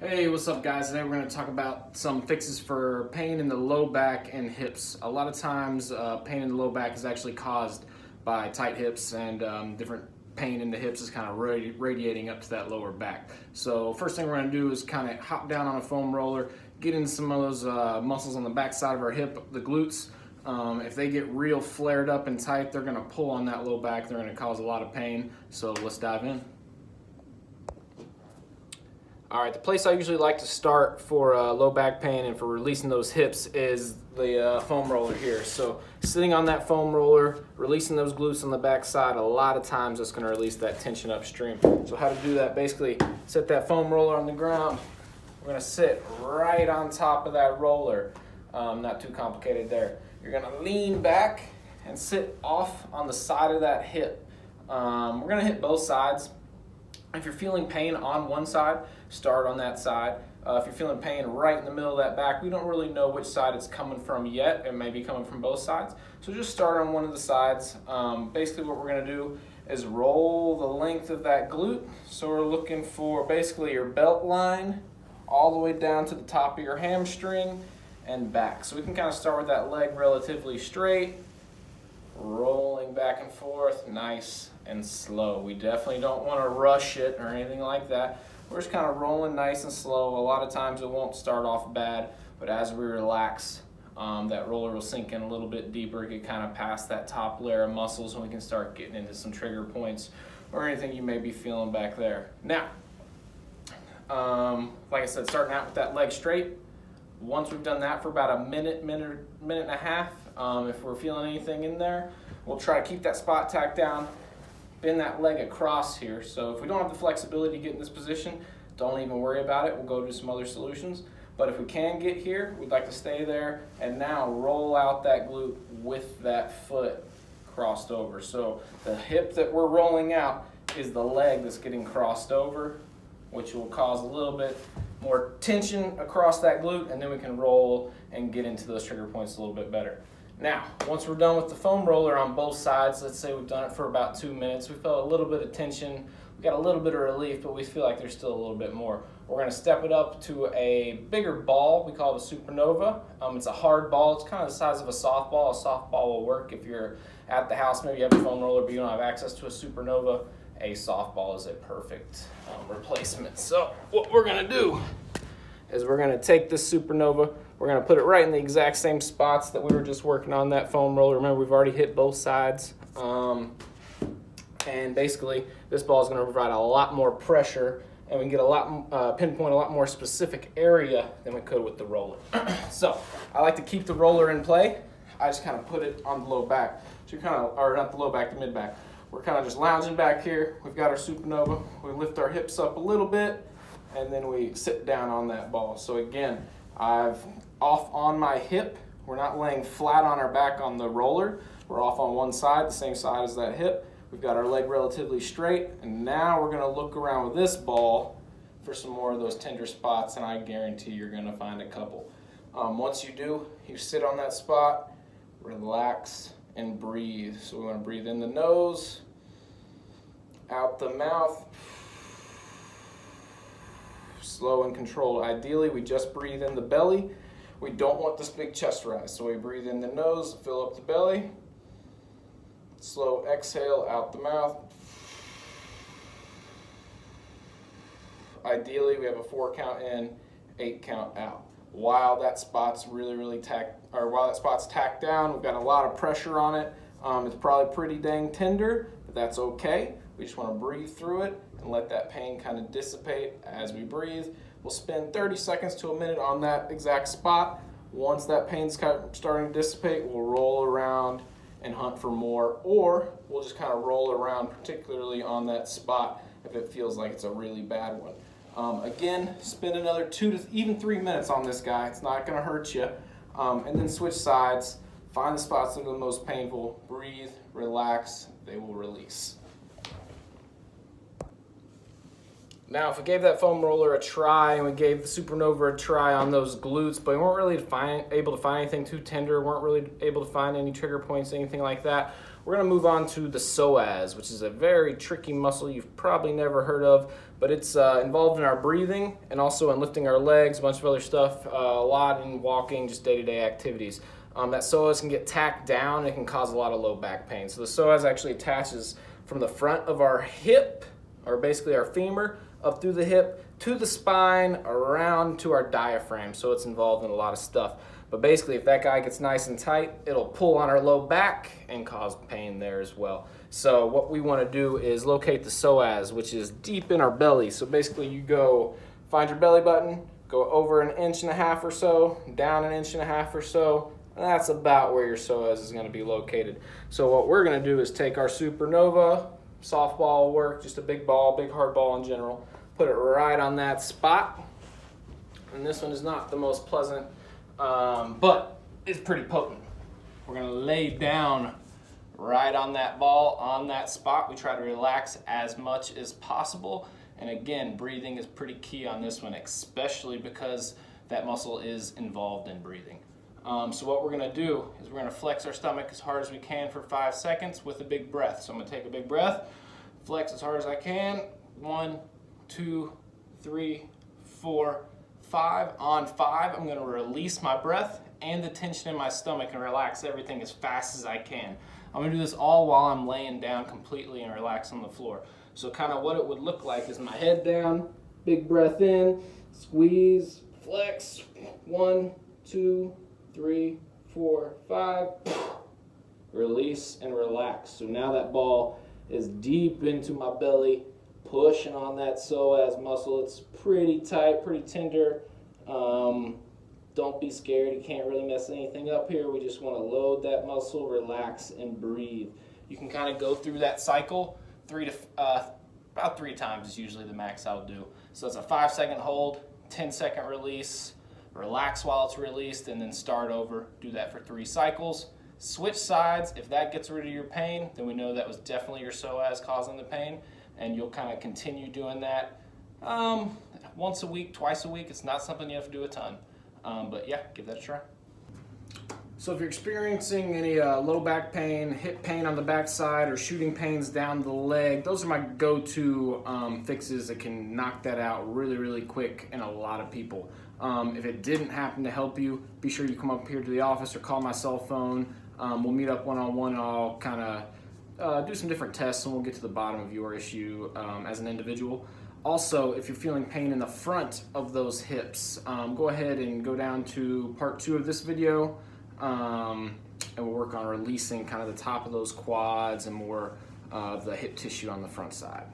Hey, what's up guys? Today we're going to talk about some fixes for pain in the low back and hips. A lot of times pain in the low back is actually caused by tight hips and different pain in the hips is kind of radiating up to that lower back. So first thing we're going to do is kind of hop down on a foam roller, get in some of those muscles on the back side of our hip, the glutes. If they get real flared up and tight, they're going to pull on that low back. They're going to cause a lot of pain. So let's dive in. All right, the place I usually like to start for low back pain and for releasing those hips is the foam roller here. So sitting on that foam roller, releasing those glutes on the back side, a lot of times that's going to release that tension upstream. So how to do that, basically set that foam roller on the ground. We're going to sit right on top of that roller. Not too complicated there. You're going to lean back and sit off on the side of that hip. We're going to hit both sides. If you're feeling pain on one side, start on that side. If you're feeling pain right in the middle of that back, we don't really know which side it's coming from yet. It may be coming from both sides. So just start on one of the sides. Basically what we're going to do is roll the length of that glute. So we're looking for basically your belt line all the way down to the top of your hamstring and back. So we can kind of start with that leg relatively straight, rolling back and forth, nice and slow. We definitely don't want to rush it or anything like that. We're just kind of rolling nice and slow. A lot of times it won't start off bad, but as we relax, that roller will sink in a little bit deeper, get kind of past that top layer of muscles, and we can start getting into some trigger points or anything you may be feeling back there. Now, like I said, starting out with that leg straight. Once we've done that for about a minute and a half, if we're feeling anything in there, we'll try to keep that spot tacked down, bend that leg across here. So if we don't have the flexibility to get in this position, don't even worry about it. We'll go do some other solutions. But if we can get here, we'd like to stay there and now roll out that glute with that foot crossed over. So the hip that we're rolling out is the leg that's getting crossed over, which will cause a little bit more tension across that glute, and then we can roll and get into those trigger points a little bit better. Now, once we're done with the foam roller on both sides, let's say we've done it for about 2 minutes, we felt a little bit of tension, we got a little bit of relief, but we feel like there's still a little bit more. We're going to step it up to a bigger ball. We call it a Supernova. It's a hard ball. It's kind of the size of a softball. A softball will work if you're at the house. Maybe you have a foam roller, but you don't have access to a Supernova. A softball is a perfect replacement. So what we're going to do is we're going to take this Supernova, we're going to put it right in the exact same spots that we were just working on that foam roller. Remember, we've already hit both sides. And basically, this ball is going to provide a lot more pressure, and we can get a lot pinpoint a lot more specific area than we could with the roller. So I like to keep the roller in play. I just kind of put it on the low back. So you're kind of, or not the low back, the mid back. We're kind of just lounging back here. We've got our Supernova. We lift our hips up a little bit, and then we sit down on that ball. So again, I've off on my hip. We're not laying flat on our back on the roller. We're off on one side, the same side as that hip. We've got our leg relatively straight, and now we're gonna look around with this ball for some more of those tender spots, and I guarantee you're gonna find a couple. Once you do, you sit on that spot, relax, and breathe. So we wanna breathe in the nose, out the mouth, slow and controlled. Ideally, we just breathe in the belly. We don't want this big chest rise. So we breathe in the nose, fill up the belly. Slow exhale out the mouth. Ideally, we have a 4 count in, 8 count out. While that spot's while that spot's tacked down, we've got a lot of pressure on it. It's probably pretty dang tender, but that's okay. We just want to breathe through it and let that pain kind of dissipate as we breathe. We'll spend 30 seconds to a minute on that exact spot. Once that pain's kind of starting to dissipate, we'll roll around and hunt for more, or we'll just kind of roll around, particularly on that spot if it feels like it's a really bad one. Again, spend another 2 to even 3 minutes on this guy. It's not going to hurt you. And then switch sides. Find the spots that are the most painful. Breathe, relax, they will release. Now, if we gave that foam roller a try and we gave the Supernova a try on those glutes, but we weren't really able to find anything too tender, weren't really able to find any trigger points, anything like that, we're gonna move on to the psoas, which is a very tricky muscle you've probably never heard of, but it's involved in our breathing and also in lifting our legs, a bunch of other stuff, a lot in walking, just day-to-day activities. That psoas can get tacked down and it can cause a lot of low back pain. So the psoas actually attaches from the front of our hip, or basically our femur, up through the hip, to the spine, around to our diaphragm. So it's involved in a lot of stuff. But basically, if that guy gets nice and tight, it'll pull on our low back and cause pain there as well. So what we want to do is locate the psoas, which is deep in our belly. So basically you go find your belly button, go over 1.5 inches or so, down 1.5 inches or so, and that's about where your psoas is going to be located. So what we're going to do is take our Supernova, softball will work, just a big ball, big hard ball in general, put it right on that spot. And this one is not the most pleasant, but it's pretty potent. We're going to lay down right on that ball, on that spot. We try to relax as much as possible. And again, breathing is pretty key on this one, especially because that muscle is involved in breathing. So what we're gonna do is we're gonna flex our stomach as hard as we can for 5 seconds with a big breath. So I'm gonna take a big breath, flex as hard as I can. 1, 2, 3, 4, 5. On 5, I'm gonna release my breath and the tension in my stomach and relax everything as fast as I can. I'm gonna do this all while I'm laying down completely and relaxed on the floor. So kind of what it would look like is my head down, big breath in, squeeze, flex, 1, 2, 3, 4, 5, release and relax. So now that ball is deep into my belly, pushing on that psoas muscle. It's pretty tight, pretty tender. Don't be scared, you can't really mess anything up here. We just want to load that muscle, relax, and breathe. You can kind of go through that cycle about 3 times is usually the max I'll do. So it's a 5-second hold, 10-second release, relax while it's released, and then start over. Do that for 3 cycles. Switch sides. If that gets rid of your pain, then we know that was definitely your psoas causing the pain, and you'll kind of continue doing that once a week, twice a week. It's not something you have to do a ton. But yeah, give that a try. So if you're experiencing any low back pain, hip pain on the back side, or shooting pains down the leg, those are my go-to fixes that can knock that out really, really quick in a lot of people. If it didn't happen to help you, be sure you come up here to the office or call my cell phone. We'll meet up one-on-one and I'll kind of do some different tests and we'll get to the bottom of your issue as an individual. Also, if you're feeling pain in the front of those hips, go ahead and go down to part 2 of this video. And we'll work on releasing kind of the top of those quads and more of the hip tissue on the front side.